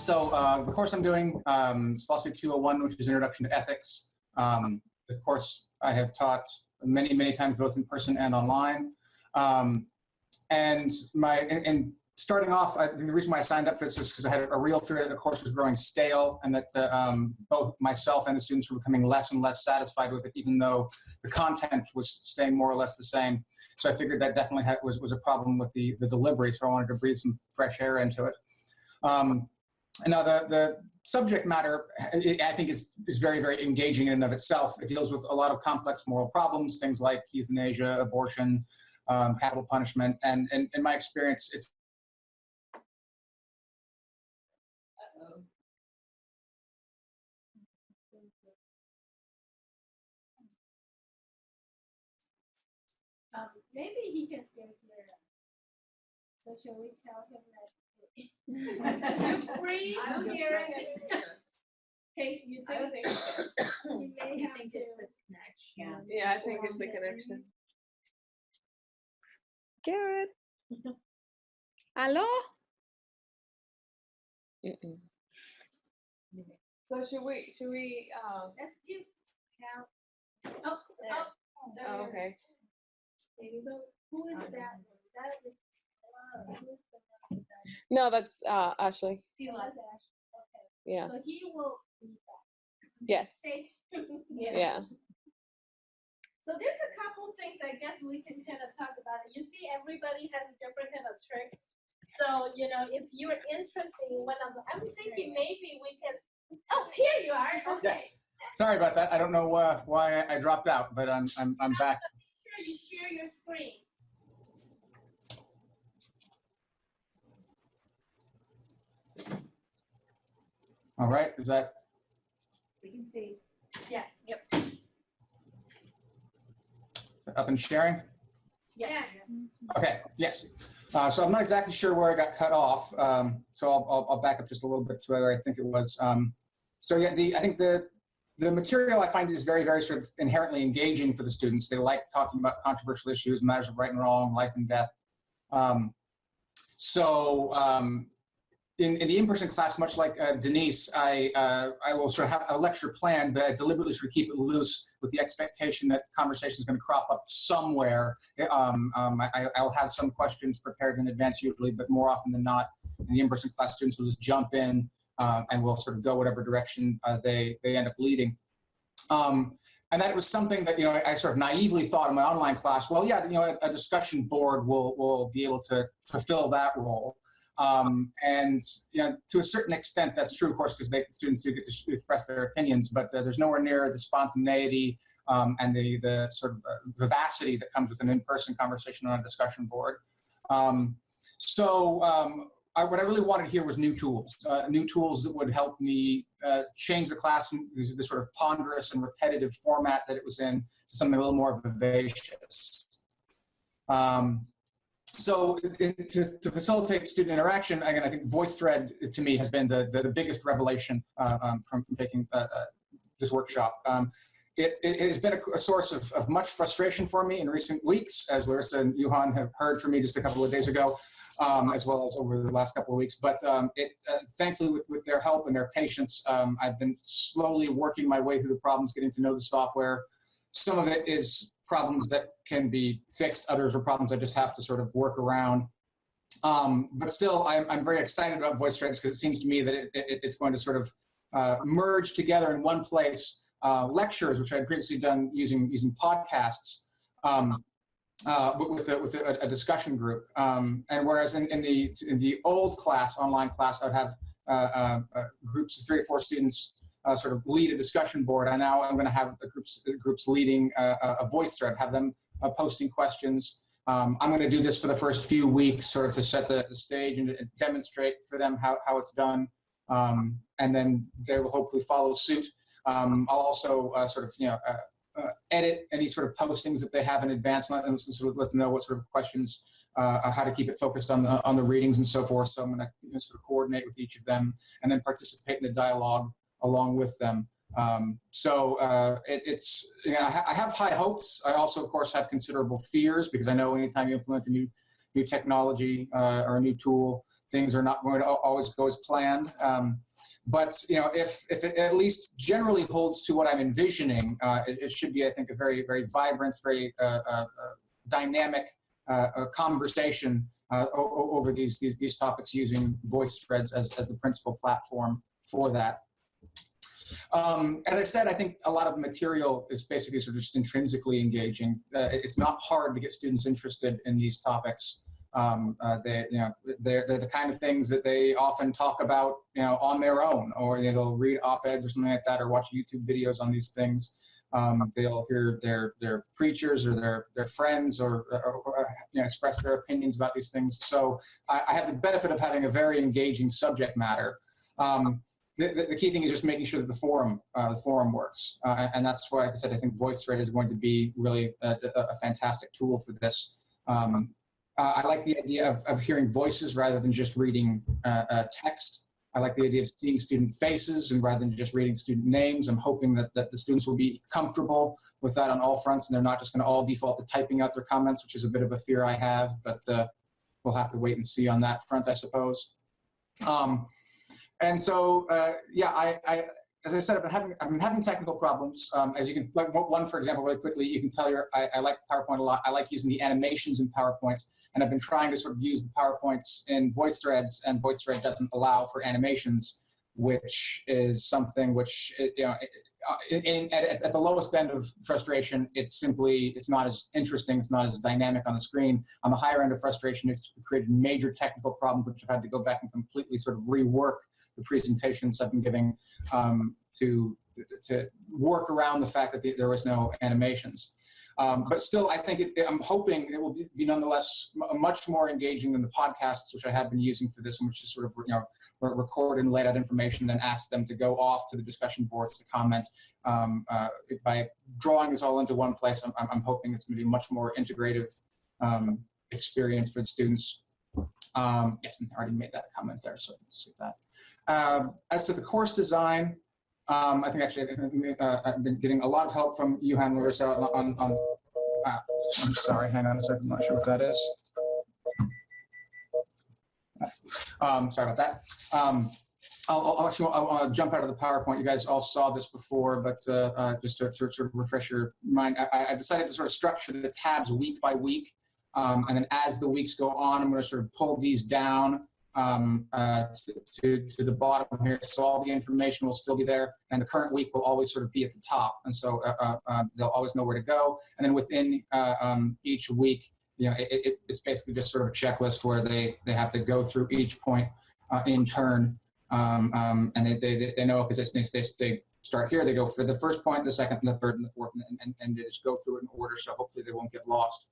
The course I'm doing is Philosophy 201, which is Introduction to Ethics. The course I have taught many, many times, both in person and online. And starting off, I think the reason why I signed up for this is because I had a real fear that the course was growing stale and that both myself and the students were becoming less and less satisfied with it, even though the content was staying more or less the same. So I figured that definitely was a problem with the delivery, so I wanted to breathe some fresh air into it. And now the subject matter, I think, is very, very engaging in and of itself. It deals with a lot of complex moral problems, things like euthanasia, abortion, capital punishment, and in my experience, it's maybe he can hear here. So shall we tell him that you're free to hear it? Hey, you think he may have think to. it's this connection. Yeah, I think it's the connection. Garrett. Hello? So should we Let's give Cal. Oh, there. oh, okay. So who is that? That is. No, that's Ashley. He was Ash. Okay. Yeah. So he will be back. Yes. Stay tuned. Yeah. So there's a couple things I guess we can kind of talk about. You see, everybody has different kind of tricks. So, you know, if you're interested in one of them, I'm thinking maybe we can. Oh, here you are. Okay. yes. Sorry about that. I don't know why I dropped out, but I'm back. Sure, you share your screen. All right. Is that We can see. Yes. Yep. up and sharing? Yes. Okay. Yes. So I'm not exactly sure where I got cut off. So I'll back up just a little bit to where I think it was. So yeah, I think the material I find is very, very sort of inherently engaging for the students. They like talking about controversial issues, matters of right and wrong, life and death. In the in-person class, much like Denise, I will sort of have a lecture planned, but I deliberately sort of keep it loose with the expectation that conversation is going to crop up somewhere. I'll have some questions prepared in advance usually, but more often than not, in the in-person class, students will just jump in and we'll sort of go whatever direction they end up leading. And that was something that, you know, I sort of naively thought in my online class, well, yeah, you know, a discussion board will be able to fulfill that role. And, you know, to a certain extent, that's true, of course, because students do get to express their opinions, but there's nowhere near the spontaneity and the sort of vivacity that comes with an in-person conversation on a discussion board. What I really wanted here was new tools that would help me change the class from the sort of ponderous and repetitive format that it was in to something a little more vivacious. So to facilitate student interaction, again, I think Voicethread to me has been the biggest revelation from taking this workshop. It has been a source of much frustration for me in recent weeks, as Larissa and Johan have heard from me just a couple of days ago, as well as over the last couple of weeks. But thankfully, with their help and their patience, I've been slowly working my way through the problems, getting to know the software. Some of it is problems that can be fixed. Others are problems I just have to sort of work around. But still, I'm very excited about Voicethread because it seems to me that it's going to sort of merge together in one place lectures, which I'd previously done using podcasts, with a discussion group. And whereas in the old class, online class, I'd have groups of 3 or 4 students sort of lead a discussion board. I'm going to have the groups leading a voice thread, have them posting questions. I'm going to do this for the first few weeks, sort of to set the stage and to demonstrate for them how it's done. And then they will hopefully follow suit. I'll also sort of, edit any sort of postings that they have in advance and sort of let them know what sort of questions, how to keep it focused on the readings and so forth. So I'm going to sort of coordinate with each of them and then participate in the dialogue along with them. It's, you know, I have high hopes. I also, of course, have considerable fears because I know anytime you implement a new technology or a new tool, things are not going to always go as planned. But if it at least generally holds to what I'm envisioning, it should be, I think, a very, very vibrant, very dynamic conversation over these topics, using Voicethread as the principal platform for that. As I said, I think a lot of the material is basically sort of just intrinsically engaging. It's not hard to get students interested in these topics. They're the kind of things that they often talk about, on their own, or they'll read op-eds or something like that, or watch YouTube videos on these things. They'll hear their preachers or their friends or express their opinions about these things. So I have the benefit of having a very engaging subject matter. The key thing is just making sure that the forum works, and that's why, like I said, I think Voicethread is going to be really a fantastic tool for this. I like the idea of hearing voices rather than just reading text. I like the idea of seeing student faces and rather than just reading student names. I'm hoping that the students will be comfortable with that on all fronts, and they're not just going to all default to typing out their comments, which is a bit of a fear I have, but we'll have to wait and see on that front, I suppose. And so, as I said, I've been having technical problems. As you can, like one, for example, really quickly, you can tell I like PowerPoint a lot. I like using the animations in PowerPoints, and I've been trying to sort of use the PowerPoints in Voicethreads, and Voicethread doesn't allow for animations, which is something which, at the lowest end of frustration, it's not as interesting, it's not as dynamic on the screen. On the higher end of frustration, it's created major technical problems, which I've had to go back and completely sort of rework the presentations I've been giving to work around the fact that there was no animations. But still, I think I'm hoping it will be nonetheless much more engaging than the podcasts, which I have been using for this, which is sort of record and laid out information, then ask them to go off to the discussion boards to comment. By drawing this all into one place, I'm hoping it's going to be a much more integrative experience for the students. Yes, and I already made that comment there, so you can see that. As to the course design, I think actually I've been getting a lot of help from Johan Larissa on I'm sorry, hang on a second, I'm not sure what that is. Sorry about that. I'll jump out of the PowerPoint. You guys all saw this before, but just to sort of refresh your mind, I decided to sort of structure the tabs week by week. And then as the weeks go on, I'm going to sort of pull these down to the bottom here. So all the information will still be there, and the current week will always sort of be at the top. And so they'll always know where to go. And then within each week, it's basically just sort of a checklist where they have to go through each point in turn. And they know, because they start here, they go for the first point, the second, and the third, and the fourth, and they just go through it in order. So hopefully they won't get lost.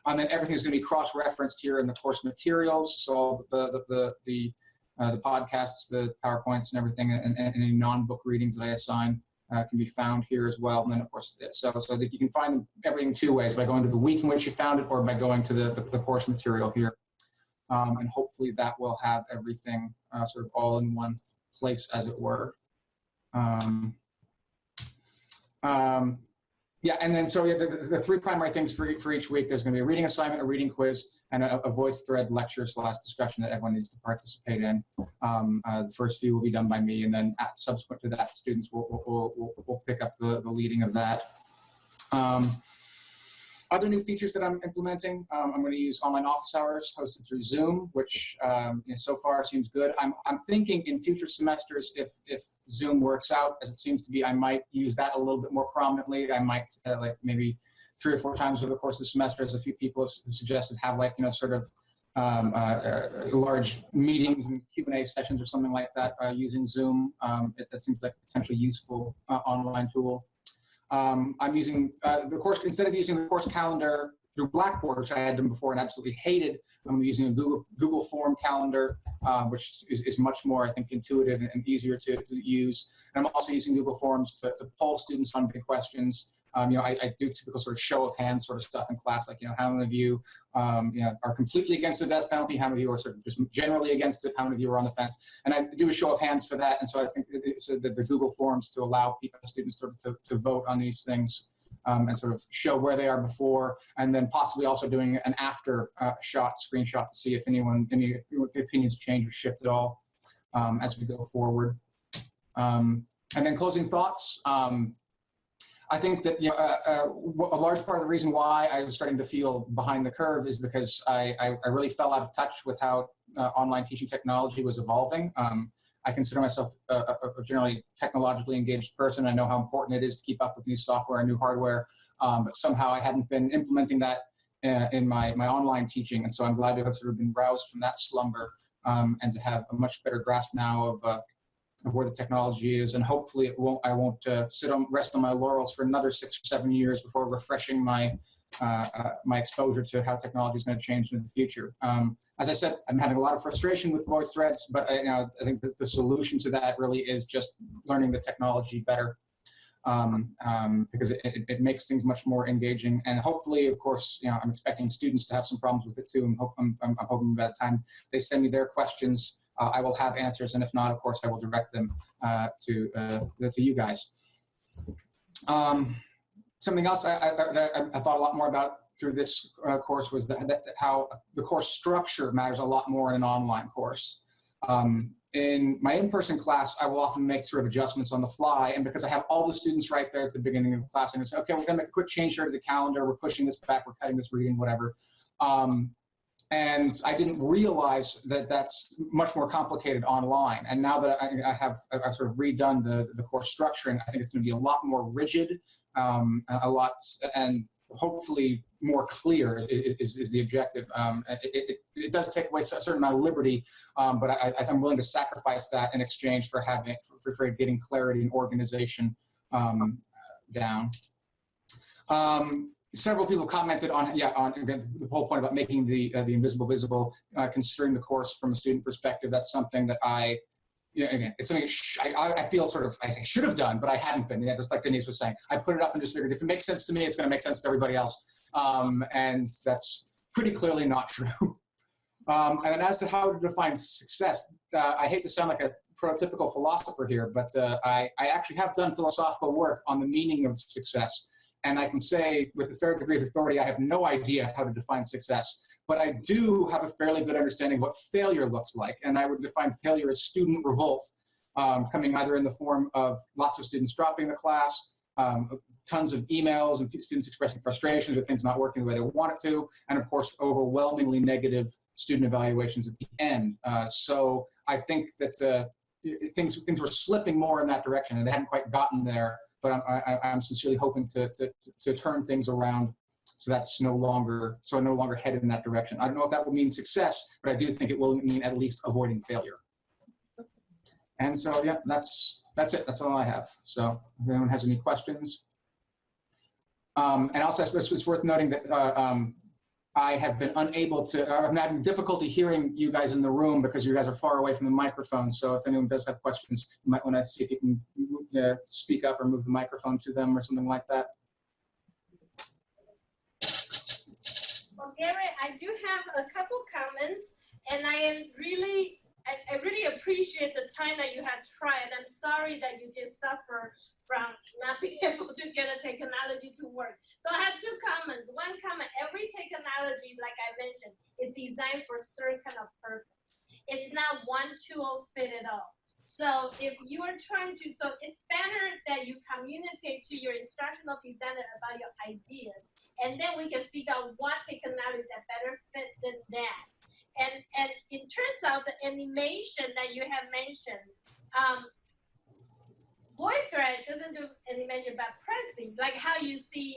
And then everything is going to be cross-referenced here in the course materials. So the podcasts, the PowerPoints, and everything, and any non-book readings that I assign can be found here as well. And then, of course, so that you can find everything two ways: by going to the week in which you found it, or by going to the course material here. And hopefully that will have everything sort of all in one place, as it were. Yeah, and then so the three primary things for each week: there's going to be a reading assignment, a reading quiz, and a Voicethread lecture / discussion that everyone needs to participate in. The first few will be done by me, and then subsequent to that, students will pick up the leading of that. Other new features that I'm implementing, I'm going to use online office hours hosted through Zoom, which so far seems good. I'm thinking in future semesters, if Zoom works out as it seems to be, I might use that a little bit more prominently. I might like maybe 3 or 4 times over the course of the semester, as a few people have suggested, have like sort of large meetings and Q&A sessions or something like that using Zoom. That seems like a potentially useful online tool. I'm using the course, instead of using the course calendar through Blackboard, which I had done before and absolutely hated. I'm using a Google Form calendar, which is much more, I think, intuitive and easier to use. And I'm also using Google Forms to poll students on big questions. I do typical sort of show of hands sort of stuff in class, like, how many of you, are completely against the death penalty? How many of you are sort of just generally against it? How many of you are on the fence? And I do a show of hands for that. And so I think so the Google Forms to allow students sort of to vote on these things and sort of show where they are before, and then possibly also doing an after screenshot to see if any opinions change or shift at all as we go forward. And then closing thoughts. I think that a large part of the reason why I was starting to feel behind the curve is because I really fell out of touch with how online teaching technology was evolving. I consider myself a generally technologically engaged person. I know how important it is to keep up with new software and new hardware, but somehow I hadn't been implementing that in my online teaching, and so I'm glad to have sort of been roused from that slumber and to have a much better grasp now of where the technology is, and hopefully I won't rest on my laurels for another 6 or 7 years before refreshing my exposure to how technology is going to change in the future. As I said, I'm having a lot of frustration with Voicethreads, but I think the solution to that really is just learning the technology better, because it makes things much more engaging. And hopefully, of course, I'm expecting students to have some problems with it too. I'm hoping by the time they send me their questions, I will have answers, and if not, of course, I will direct them to you guys. Something else I thought a lot more about through this course was how the course structure matters a lot more in an online course. In my in-person class, I will often make sort of adjustments on the fly, and because I have all the students right there at the beginning of the class, I'm going to say, okay, we're going to make a quick change here to the calendar, we're pushing this back, we're cutting this reading, whatever. And I didn't realize that that's much more complicated online. And now that I've sort of redone the course structuring, I think it's going to be a lot more rigid, and hopefully more clear is the objective. It does take away a certain amount of liberty, but I'm willing to sacrifice that in exchange for getting clarity and organization down. Several people commented on again, the whole point about making the invisible visible, considering the course from a student perspective. That's something that again, it's something I feel sort of I should have done, but I hadn't been. Just like Denise was saying, I put it up and just figured if it makes sense to me, it's going to make sense to everybody else, and that's pretty clearly not true. And then as to how to define success, I hate to sound like a prototypical philosopher here, but I actually have done philosophical work on the meaning of success. And I can say with a fair degree of authority, I have no idea how to define success, but I do have a fairly good understanding of what failure looks like. And I would define failure as student revolt, coming either in the form of lots of students dropping the class, tons of emails and students expressing frustrations with things not working the way they want it to, and of course, overwhelmingly negative student evaluations at the end. So I think that things were slipping more in that direction, and they hadn't quite gotten there. But I'm sincerely hoping to turn things around so that's no longer headed in that direction. I don't know if that will mean success, but I do think it will mean at least avoiding failure. And so yeah, that's it. That's all I have. So if anyone has any questions, and also it's worth noting that I have been unable to. I'm having difficulty hearing you guys in the room because you guys are far away from the microphone. So if anyone does have questions, you might want to see if you can speak up or move the microphone to them or something like that. Well, Garrett, I do have a couple comments, and I really appreciate the time that you have tried. I'm sorry that you did suffer from not being able to get a technology to work. So I have two comments. One comment, every technology, like I mentioned, is designed for a certain kind of purpose. It's not one tool fit it all. So if you are trying to, so it's better that you communicate to your instructional designer about your ideas, and then we can figure out what technology that better fit than that. And it turns out the animation that you have mentioned, Voicethread doesn't do animation by pressing, like how you see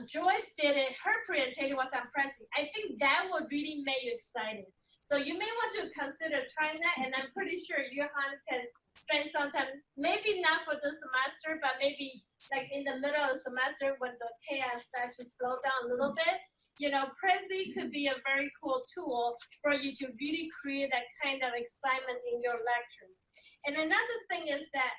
Joyce did it, her presentation was on pressing. I think that would really make you excited. So you may want to consider trying that, and I'm pretty sure Johan can spend some time, maybe not for the semester, but maybe like in the middle of the semester when the chaos starts to slow down a little bit. Prezi could be a very cool tool for you to really create that kind of excitement in your lectures. And another thing is that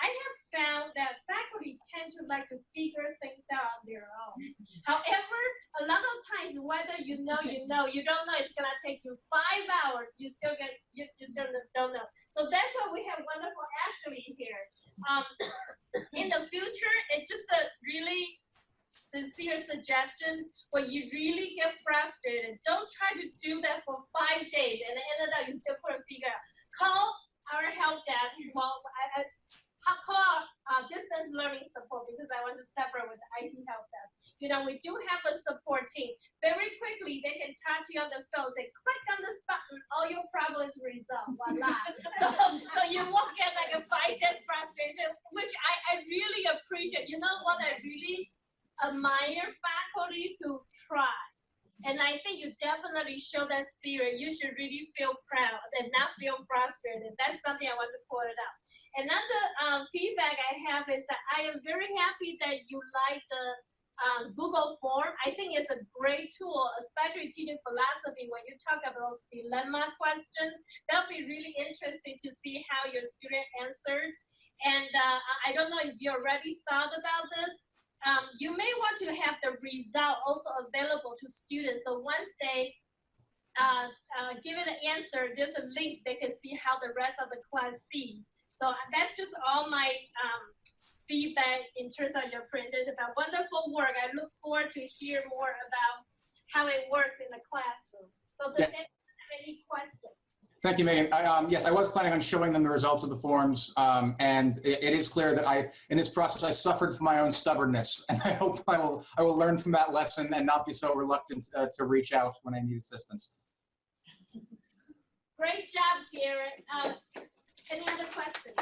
I have found that faculty tend to like to figure things out on their own. However, a lot of times, whether you don't know it's gonna take you 5 hours, you still don't know. So that's why we have wonderful Ashley here. in the future, it's just a really sincere suggestions. When you really get frustrated, don't try to do that for 5 days and then ended up you still couldn't figure out. Call our help desk. Well, I'll call distance learning support because I want to separate with the IT help desk. You know, we do have a support team. Very quickly, they can touch you on the phone, say, click on this button, all your problems resolved, voila. so you won't get like a 5 days frustration, which I really appreciate. You know what, I really admire faculty who try. And I think you definitely show that spirit. You should really feel proud and not feel frustrated. That's something I want to point it out. Another feedback I have is that I am very happy that you like the Google form. I think it's a great tool, especially teaching philosophy when you talk about those dilemma questions. That'll be really interesting to see how your student answered. And I don't know if you already thought about this. You may want to have the result also available to students. So once they give it an answer, there's a link they can see how the rest of the class sees. So that's just all my feedback in terms of your presentation about wonderful work. I look forward to hear more about how it works in the classroom. So does anyone have any questions? Thank you, Megan. Yes, I was planning on showing them the results of the forms, and it is clear that in this process, I suffered from my own stubbornness, and I hope I will learn from that lesson and not be so reluctant to reach out when I need assistance. Great job, Garrett. Any other questions?